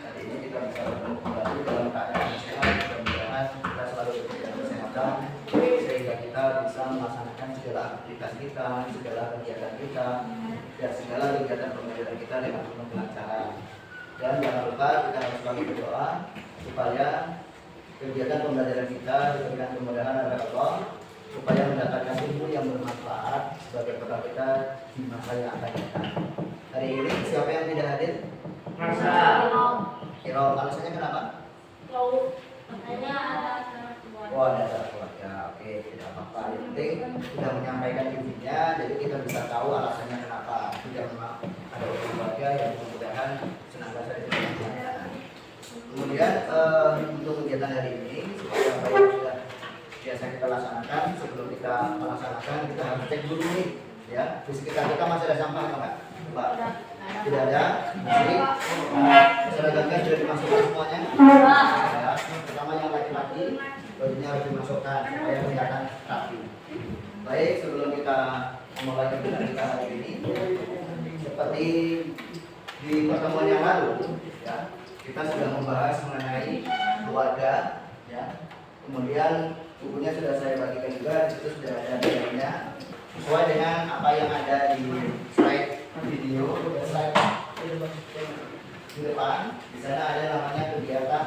hari ini kita bisa kembali dalam keadaan sehat. Mudah-mudahan kita selalu diberikan kesehatan sehingga kita bisa melaksanakan segala aktivitas kita, segala kegiatan kita, dan segala kegiatan pembelajaran kita dengan penuh kelancaran. Dan jangan lupa kita harus selalu berdoa supaya kegiatan pembelajaran kita diberikan kemudahan oleh Allah, supaya mendapatkan ilmu yang bermanfaat sebagai bekal kita di masa yang akan datang. Hari ini siapa yang tidak hadir? Masa. Kira alasannya kenapa? Katanya ada acara keluarga. Oh, ada acara keluarga. Oke, tidak apa-apa. Yang penting sudah menyampaikan intinya, jadi kita bisa tahu alasannya kenapa. Tidak memang ada keluarga yang mudah-mudahan senantiasa dilaksanakan. Kemudian untuk kegiatan hari ini, seperti apa yang sudah biasa kita laksanakan, sebelum kita melaksanakan kita harus cek dulu nih, ya. Di sekitar kita masih ada sampah apa? Coba. Tidak ada. Masih. Seragamnya sudah dimasukkan semuanya. Ya. Pertama yang laki-laki, bajunya harus dimasukkan supaya kelihatan rapi. Baik, sebelum kita memulai kegiatan kita hari ini, seperti di pertemuan yang lalu, ya, kita sudah membahas mengenai keluarga, ya. Kemudian bukunya sudah saya bagikan juga, di situ sudah ada diagamnya sesuai dengan apa yang ada di slide video, slide di depan. Di sana ada namanya kegiatan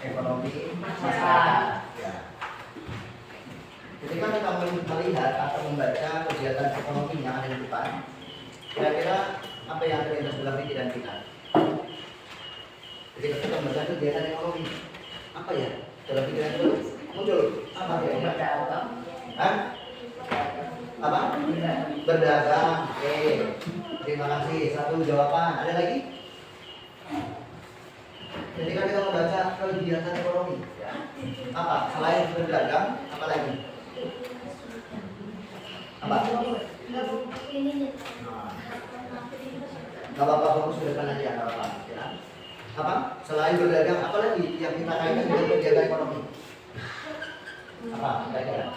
ekonomi masyarakat. Ya. Ketika kita melihat atau membaca kegiatan ekonomi yang ada di depan, kira-kira apa yang terlintas dalam pikiran kita? Ketika kita membaca kegiatan ekonomi, apa ya dalam pikiran itu muncul? Apa kira-kira? Hah? Apa? Berdagang. Oke. Terima kasih. Satu jawaban. Ada lagi? Ketika kita membaca kegiatan ekonomi, ya, apa? Selain berdagang, apa lagi? Apa? Gak apa-apa, fokus ke depan aja, gak apa-apa. Ya. Apa? Selain berdagang, apa lagi yang kita kaitkan dengan kegiatan ekonomi? Apa? Kira-kira?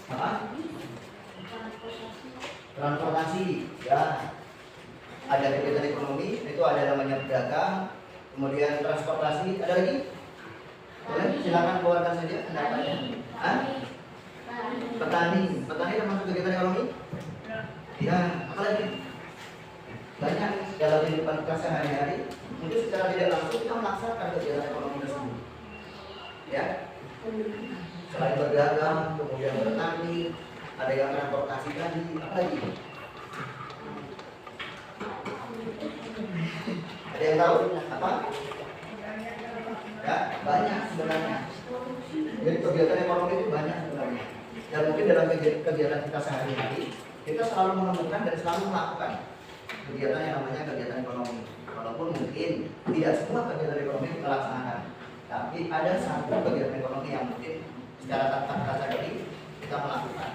Apa? Transportasi, ya. Ada kegiatan ekonomi, itu ada namanya berdagang, kemudian transportasi, ada lagi? Boleh, silakan keluarkan saja pendapatnya. Hah? Petani, petani termasuk kegiatan ekonomi? Ya, apa lagi? Banyak dalam kehidupan kita sehari-hari, mungkin secara tidak langsung kita melaksanakan kegiatan ekonomi tersebut. Ya, selain berdagang, kemudian bertani, ada yang transportasi tadi, apa lagi? Ada yang tahu apa? Ya, banyak sebenarnya. Jadi kegiatan ekonomi itu banyak sebenarnya. Dan mungkin dalam kegiatan kita sehari-hari, kita selalu menemukan dan selalu melakukan kegiatan yang namanya kegiatan ekonomi. Walaupun mungkin tidak semua kegiatan ekonomi kita laksanakan, tapi ada satu kegiatan ekonomi yang mungkin secara tanpa kita sadari kita melakukan.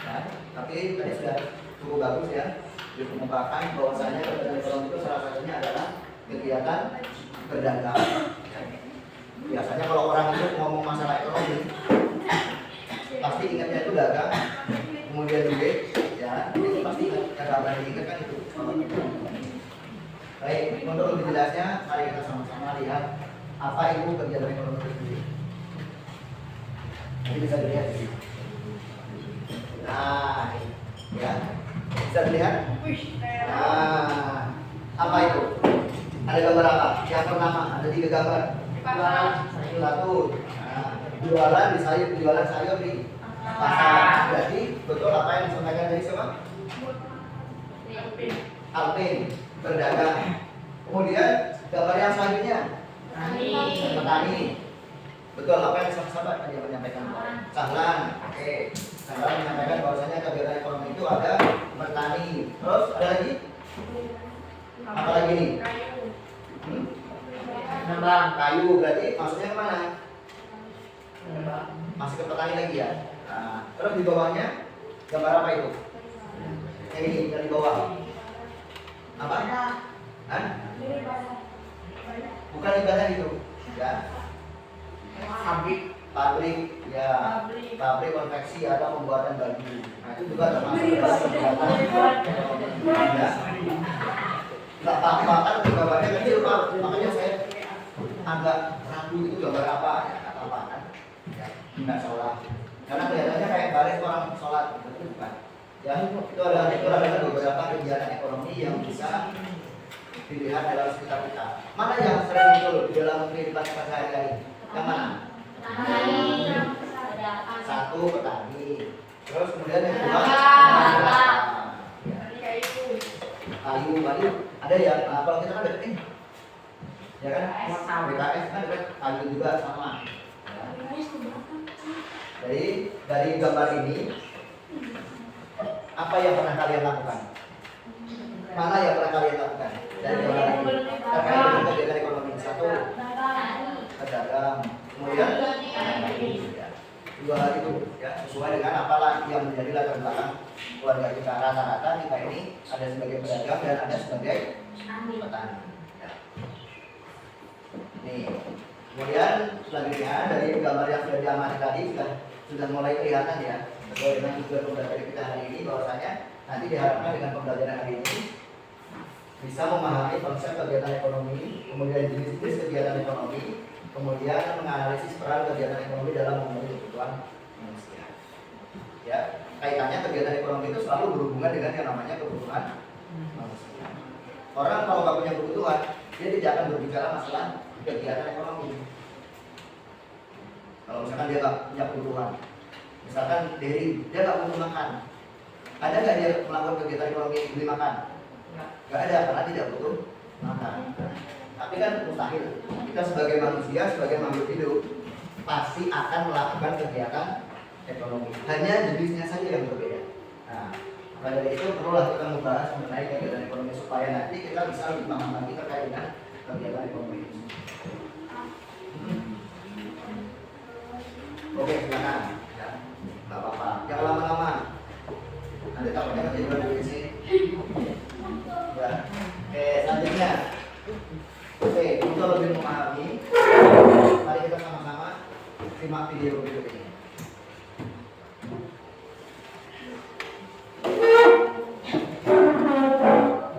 Ya, tapi tadi sudah cukup bagus ya dikemukakan bahwasanya kegiatan ekonomi itu salah satunya adalah kegiatan berdagang. Biasanya kalau orang itu ngomong masalah ekonomi, pasti ingatnya itu dagang, kemudian duit, ya, itu pasti dagang diingat kan itu. Baik, untuk lebih jelasnya, mari kita sama-sama lihat apa itu kegiatan ekonomi itu sendiri. Nanti bisa dilihat di sini. Nah, ya, bisa dilihat. Nah, apa itu? Ada gambar apa? Yang pertama, ada 3 gambar. Satu, nah, jualan di sayur, jualan sayur di pasar. Berarti betul apa yang disampaikan dari siapa? Alvin, berdagang. Kemudian gambar yang selanjutnya, petani. Betul apa yang sahabat tadi menyampaikan? Sahlan. Oke, Sahlan menyampaikan bahwasanya kegiatan ekonomi itu ada bertani. Terus ada lagi? Apa lagi nih? Nambang kayu, berarti maksudnya kemana? Masih ke petani lagi ya. Nah, terus di bawahnya gambar apa itu? Yang ini dari bawah. Apa? Hah? Bukan ibadah itu, ya. pabrik, ya, Pabrik. pabrik konveksi atau pembuatan baju. Nah itu juga termasuk dalam kegiatan ekonomi. Ya. Nggak apa-apa kan gambarnya kecil Pak, makanya saya agak ragu itu gambar apa ya, nggak apa-apa kan? Ya, nggak sholat. Karena kelihatannya kayak baris orang sholat, itu bukan. Ya, itu adalah beberapa kegiatan ekonomi yang bisa dilihat dalam sekitar kita. Mana yang sering muncul di dalam kehidupan kita sehari-hari? Yang mana? Satu, petani. Terus kemudian yang kedua, kayu. Ada yang kalau kita kan deketin, ya kan? BKS kan dekat kayu juga sama. Jadi dari gambar ini, apa yang pernah kalian lakukan? Mana yang pernah kalian lakukan? Dari gambar ini terkait dengan kegiatan ekonomi. Satu, pedagang. Kemudian dua hal itu ya sesuai dengan apalah yang menjadi latar belakang keluarga kita. Rata-rata kita ini ada sebagai pedagang dan ada sebagai petani. Ya. Nih, kemudian selanjutnya dari gambar yang sudah diamati tadi sudah mulai kelihatan ya sesuai dengan tujuan pembelajaran kita hari ini bahwasanya nanti diharapkan dengan pembelajaran hari ini bisa memahami konsep kegiatan ekonomi, kemudian jenis-jenis kegiatan ekonomi, kemudian menganalisis peran kegiatan ekonomi dalam memenuhi kebutuhan manusia. Ya, kaitannya kegiatan ekonomi itu selalu berhubungan dengan yang namanya kebutuhan manusia. Orang kalau nggak punya kebutuhan, dia tidak akan berbicara masalah kegiatan ekonomi. Kalau misalkan dia nggak punya kebutuhan, misalkan dia nggak butuh makan, ada nggak dia melakukan kegiatan ekonomi beli makan? Nggak ada, karena tidak butuh makan. Tapi kan mustahil. Kita sebagai manusia, sebagai makhluk hidup, pasti akan melakukan kegiatan ekonomi. Hanya jenisnya saja yang berbeda. Nah, maka dari itu perlulah kita membahas mengenai kegiatan ekonomi supaya nanti kita bisa lebih paham lagi terkait dengan kegiatan ekonomi itu. Oke, silakan. Ya, nggak apa-apa. Jangan lama-lama. Nanti takutnya ketiduran di sini. Ya. Oke, selanjutnya. Oke, untuk lebih memahami, mari kita sama-sama simak video berikut ini.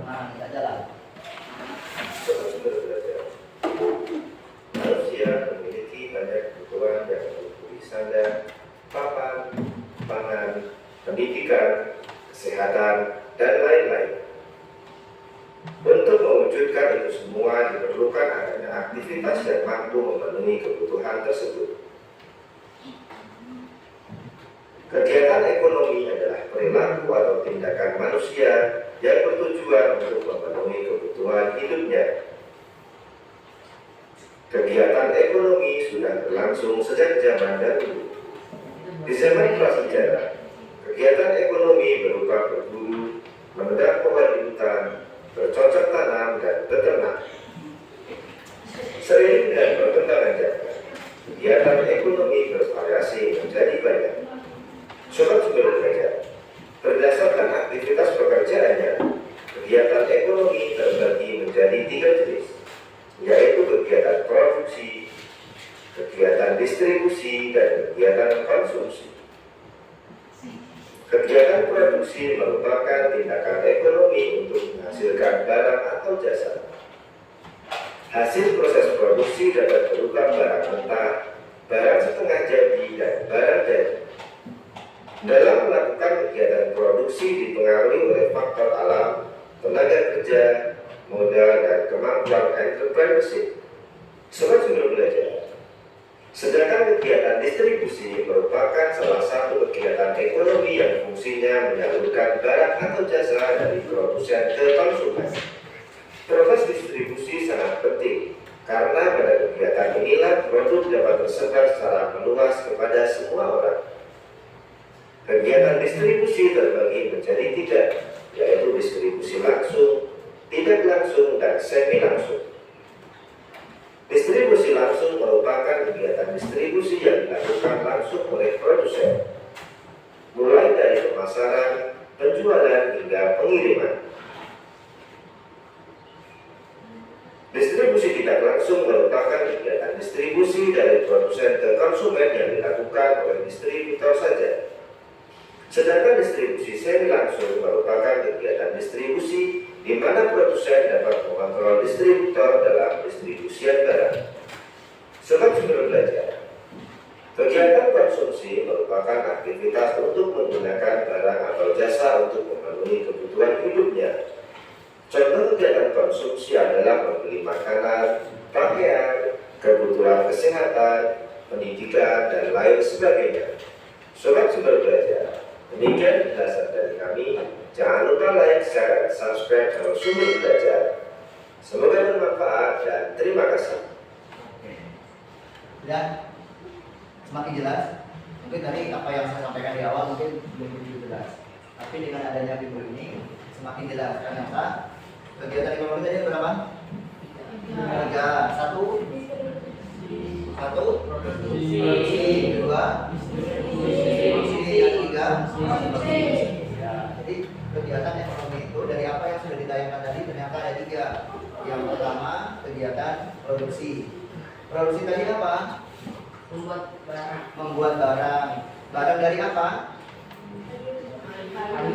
Nah, kita jalan. Manusia memiliki banyak kebutuhan yang meliputi sandang, papan, pangan, pendidikan, kesehatan, dan lain-lain. Untuk mewujudkan itu semua diperlukan adanya aktivitas yang mampu memenuhi kebutuhan tersebut. Kegiatan ekonomi adalah perilaku atau tindakan manusia yang bertujuan untuk memenuhi kebutuhan hidupnya. Kegiatan ekonomi sudah berlangsung sejak zaman dahulu. Di zaman prasejarah, kegiatan ekonomi berupa berburu, menebang pohon di hutan, bercocok tanam, dan beternak. Seiring dengan perkembangan zaman, kegiatan ekonomi bervariasi menjadi banyak. Sobat Sumber Belajar, berdasarkan aktivitas pekerjaannya, kegiatan ekonomi terbagi menjadi 3 jenis, yaitu kegiatan produksi, kegiatan distribusi, dan kegiatan konsumsi. Kegiatan produksi merupakan tindakan ekonomi untuk menghasilkan barang atau jasa. Hasil proses produksi dapat berupa barang mentah, barang setengah jadi, dan barang jadi. Dalam melakukan kegiatan produksi dipengaruhi oleh faktor alam, tenaga kerja, modal, dan kemampuan entrepreneurship. Sobat Sumber Belajar, sedangkan kegiatan distribusi merupakan salah satu kegiatan ekonomi yang fungsinya menyalurkan barang atau jasa dari produsen ke konsumen. Proses distribusi sangat penting karena pada kegiatan inilah produk dapat tersebar secara meluas kepada semua orang. Kegiatan distribusi terbagi menjadi 3, yaitu distribusi langsung, tidak langsung, dan semi langsung. Distribusi langsung merupakan kegiatan distribusi yang dilakukan langsung oleh produsen, mulai dari pemasaran, penjualan, hingga pengiriman. Distribusi tidak langsung merupakan kegiatan distribusi dari produsen produsen ke konsumen yang dilakukan oleh distributor saja. Sedangkan distribusi semi langsung merupakan kegiatan distribusi di mana produsen dapat mengontrol distributor dalam distribusian barang. Sobat Sumber Belajar, kegiatan konsumsi merupakan aktivitas untuk menggunakan barang atau jasa untuk memenuhi kebutuhan hidupnya. Contoh kegiatan konsumsi adalah membeli makanan, pakaian, kebutuhan kesehatan, pendidikan, dan lain sebagainya. Sobat Sumber Belajar, demikian penjelasan dari kami. Jangan lupa like, share, dan subscribe channel Sumber Belajar. Semoga bermanfaat dan terima kasih. Dan semakin jelas, mungkin tadi apa yang saya sampaikan di awal mungkin belum begitu jelas. Tapi dengan adanya figur ini semakin jelas. Ternyata kegiatan ekonomi tadi berapa? Tiga, satu, produksi, dua, distribusi, yang tiga, ya, jadi kegiatan ekonomi itu dari apa yang sudah ditayangkan tadi ternyata ada tiga. Yang pertama kegiatan produksi. Produksi tadi apa? Membuat barang. Barang dari apa?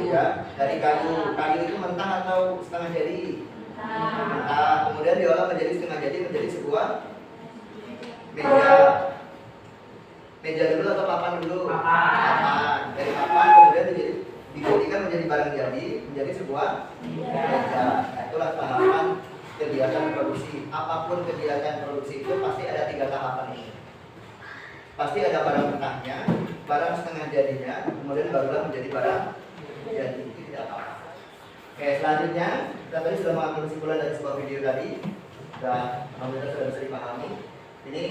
Ya, dari kayu. Kayu itu mentah atau setengah jadi? Mentah. Kemudian diolah menjadi setengah jadi menjadi sebuah meja. Meja dulu atau papan dulu? Papan. Dari papan kemudian dijadikan menjadi barang jadi menjadi sebuah meja. Nah, itulah tahapan kegiatan produksi. Apapun kegiatan produksi itu pasti ada tiga tahapan ini. Pasti ada barang mentahnya, barang setengah jadinya, kemudian barulah menjadi barang jadi. Itu tidak apa-apa. Oke, selanjutnya kita tadi sudah mengambil kesimpulan dari sebuah video tadi dan alhamdulillah sudah bisa dipahami. Ini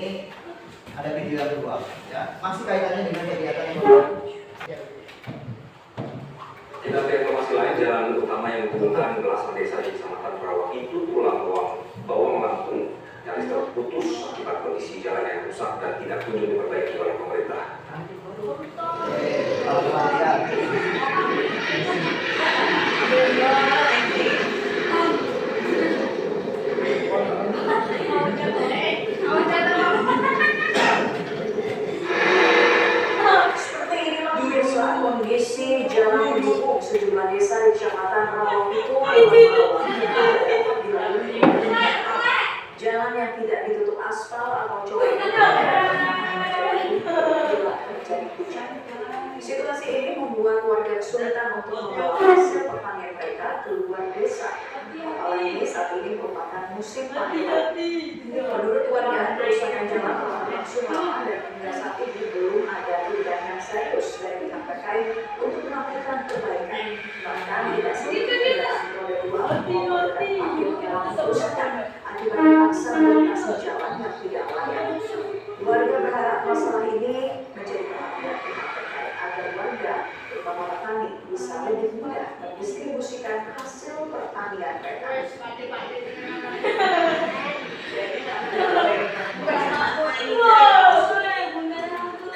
ada video yang kedua, ya, masih kaitannya dengan kegiatan yang produksi. Kita ke informasi lain, jalan utama yang menghubungkan belasan desa di Kecamatan Perawak itu Pulang Bawang Lampung nyaris terputus akibat kondisi jalan yang rusak dan tidak kunjung diperbaiki oleh pemerintah. Kalau kita lihat seperti inilah pemirsa kondisi jalan penghubung sejumlah desa di Kecamatan Perawak itu jalan yang tidak ditutup aspal atau coba terjadi hujan. Situasi ini membuat warga kesulitan untuk membawa hasil pertanian mereka keluar desa. Apalagi saat ini merupakan musim panen. Menurut warga, kerusakan jalan telah berlangsung lama dan hingga saat ini belum ada tindakan serius dari pihak terkait untuk melakukan perbaikan. Bahkan tidak sedikit kendaraan roda dua maupun parkir dalam kerusakan akibat dipaksa melintasi jalan yang tidak layak. Warga berharap masalah ini menjadi perhatian pihak terkait agar warga, terutama petani, bisa lebih mudah mendistribusikan hasil pertanian mereka. Sudah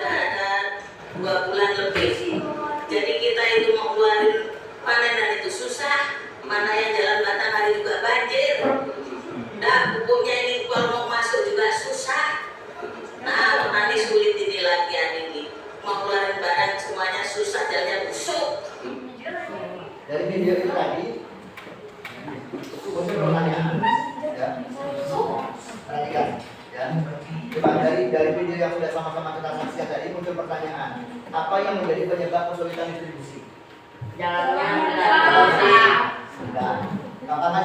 ada 2 bulan lebih. Jadi kita itu mau keluarin panenan itu susah. Mana yang jalan batang hari juga banjir. Nah, pupuknya ini kalau mau masuk juga susah. Nah, petani sulit ini lagi ini. Mau keluarin barang semuanya susah, jalannya busuk. dari video itu tadi muncul pertanyaan, ya. Perhatikan, ya. Coba dari video yang sudah sama-sama kita saksikan tadi muncul pertanyaan, apa yang menjadi penyebab kesulitan distribusi? Nah, karena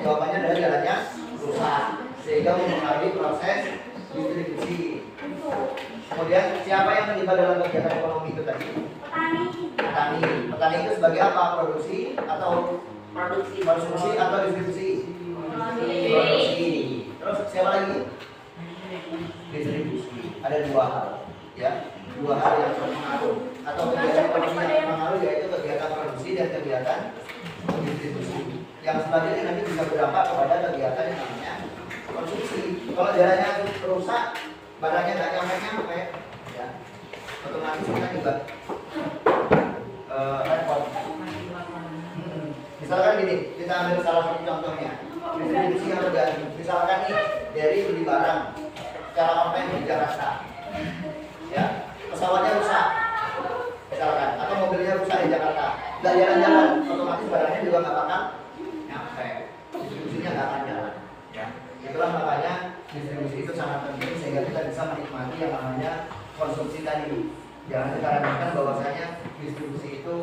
jawabannya adalah jalannya rusak sehingga mempengaruhi proses distribusi. Kemudian siapa yang terlibat dalam kegiatan ekonomi itu tadi? Petani. Petani itu sebagai apa? Produksi atau konsumsi atau distribusi? Produksi. Terus siapa lagi? Distribusi. Ada 2 hal, ya. 2 hal yang berpengaruh atau kegiatan ekonomi yang berpengaruh yaitu kegiatan produksi dan kegiatan distribusi. Yang selanjutnya nanti bisa berdampak kepada kegiatan yang namanya konsumsi. Kalau jalannya rusak, barangnya nggak nyampe, ya, otomatis kita juga repot. Misalkan gini, kita ambil salah satu contohnya, distribusi yang terjadi. Misalkan nih, dari beli barang secara online di Jakarta, Ya, pesawatnya rusak, misalkan, atau mobilnya rusak di Jakarta, nggak jalan-jalan, otomatis barangnya juga nggak bakal nyampe, distribusinya nggak akan jalan. Ya, itulah makanya distribusi itu sangat penting sehingga kita bisa menikmati yang namanya konsumsi tadi. Jangan kita remehkan bahwasanya distribusi itu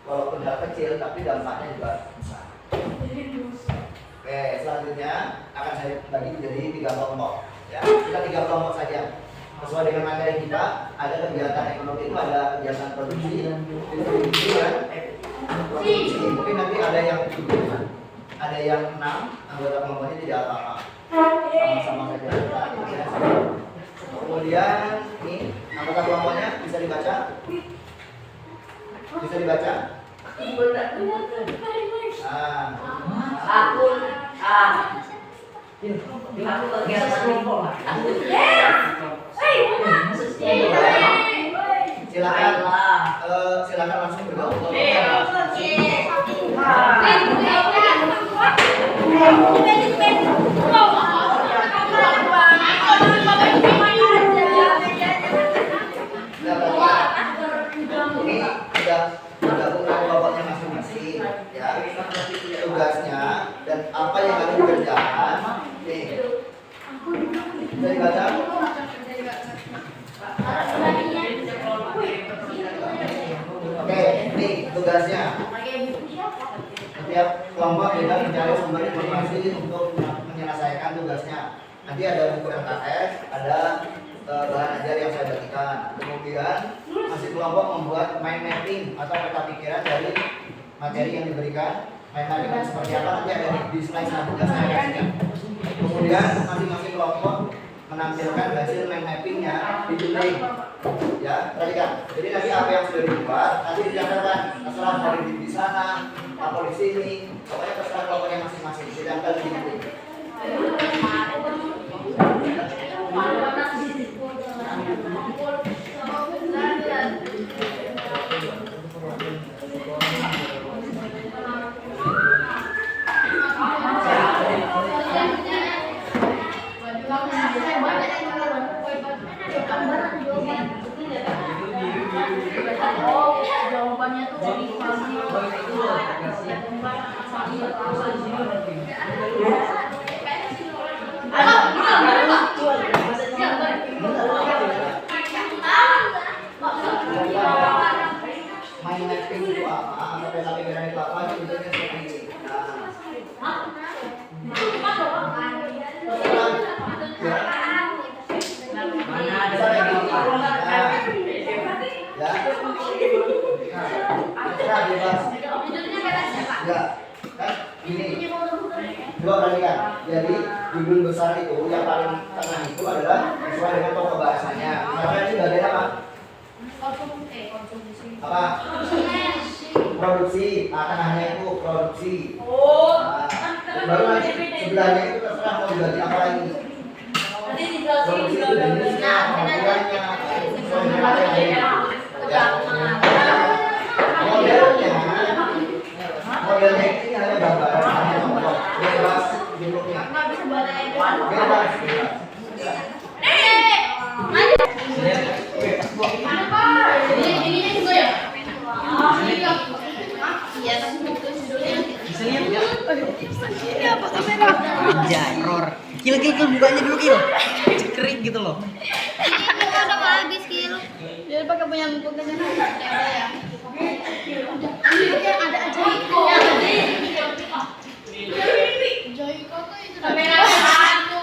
walaupun hal kecil tapi dampaknya juga besar. Oke, selanjutnya akan saya bagi menjadi 3 kelompok. Ya, kita 3 kelompok saja. Sesuai dengan materi kita, ada kegiatan ekonomi itu ada kegiatan produksi, distribusi dan konsumsi. Mungkin nanti ada yang 7, ada yang 6, anggota kelompoknya tidak apa-apa. Sama-sama saja. Kemudian ini anggota kelompoknya bisa dibaca? Bisa dibaca? Aku kegiatan kelompok lah. Silakan langsung bergabung. Ini sudah bergabung kelompoknya masing-masing, ya. Tugasnya dan apa yang harus dikerjakan. Nih, bisa dibaca? Oke, ini tugasnya. Setiap kelompok kita mencari sumber informasi untuk menyelesaikan tugasnya. Nanti ada buku LKS, ada bahan ajar yang saya bagikan. Kemudian masih kelompok membuat mind mapping atau peta pikiran dari materi yang diberikan. Mind mapping seperti apa nanti ada di slide selanjutnya saya kasihkan. Kemudian masing-masing kelompok menampilkan hasil mind mappingnya di delay. Ya, perhatikan. Jadi nanti apa yang sudah dibuat nanti dicatatkan. Terserah mau di sana atau di sini. Pokoknya terserah kelompoknya masing-masing. Sedangkan di sini. Jawabannya tuh Mind mapping itu apa? Atau peta pikiran itu apa? Contohnya seperti ini. Coba perhatikan. Jadi judul besar itu yang paling tengah itu adalah sesuai dengan pokok bahasanya. Misalnya ini bagian apa? Apa? Produksi. Tengahnya itu produksi. Baru nanti sebelahnya itu terserah mau dibagi apa lagi. Produksi itu jenisnya, pengaturannya, sesuai dengan materi. Ya. Modelnya ini hanya gambaran, hanya contoh. Bebas bentuknya. Bebas. Ini apa kamera? Jaror. Kil bukanya dulu Kil. Kering gitu loh. Ini udah mau habis Kil. Dia pakai punya buku kan ada ya. Yang ada aja. Joyko tuh itu kamera satu.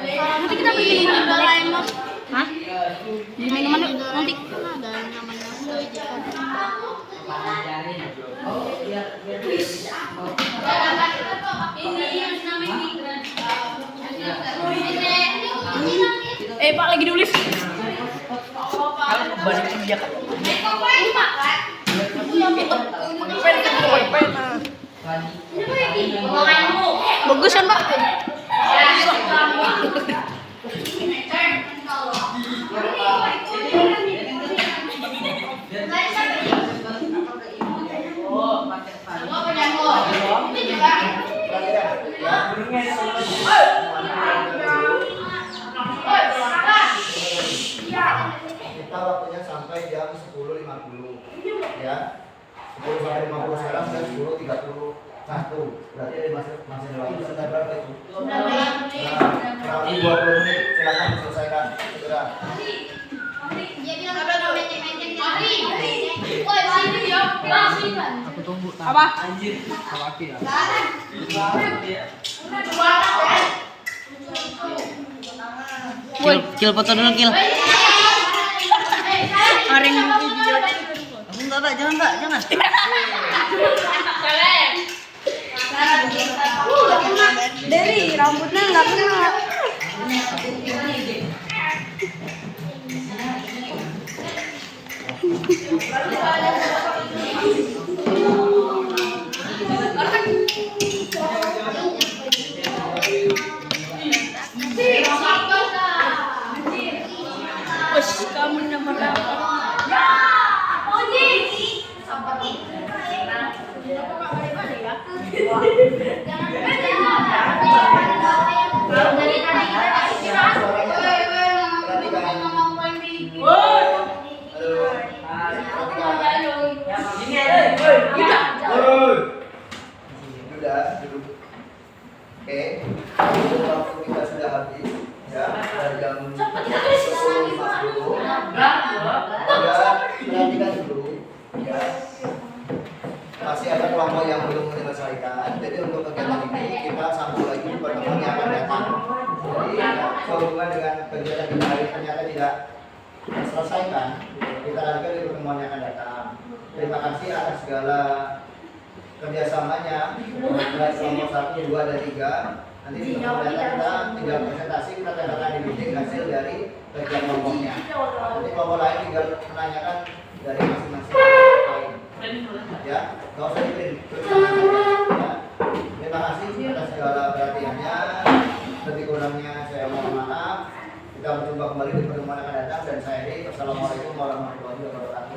Nanti kita bikin di Doraemon. Hah? Di mana nanti ada namanya Joyko. Pak lagi nulis. Balikin dia kan. Bagus kan Pak? 1. Berarti masih ada waktu sekitar berapa itu? 19 menit. Kurang lebih 20 menit. Silakan diselesaikan segera. Dia bilang kalau meceng-meceng nyari. Woi, sini ya. Aku tunggu. Apa? Anjir. Apa ya? Kill foto dulu kill. Orang video. Aku enggak, Pak. Jangan, Pak. Jangan. Dari rambutnya nggak kena. Kamu nomor berapa? Sudah duduk. Oke, waktu kita sudah habis ya, dari jam 10.50. Perhatikan dulu ya. Masih ada kelompok yang belum menyelesaikan. Jadi untuk kegiatan ini kita sambung lagi di pertemuan yang akan datang. Jadi sehubungan dengan kegiatan kita hari ternyata tidak terselesaikan, kita lanjutkan di pertemuan yang akan datang. Terima kasih atas segala kerjasamanya. Baik kelompok 1, 2, dan 3. Nanti di pertemuan yang kita tinggal presentasi, kita tandakan di meeting hasil dari kerja kelompoknya. Nanti kelompok lain tinggal menanyakan dari masing-masing lain. Ya, nggak usah diprint. Ya. Terima kasih atas segala perhatiannya. Lebih kurangnya saya mohon maaf. Kita berjumpa kembali di pertemuan yang akan datang dan saya Edi. Wassalamualaikum warahmatullahi wabarakatuh.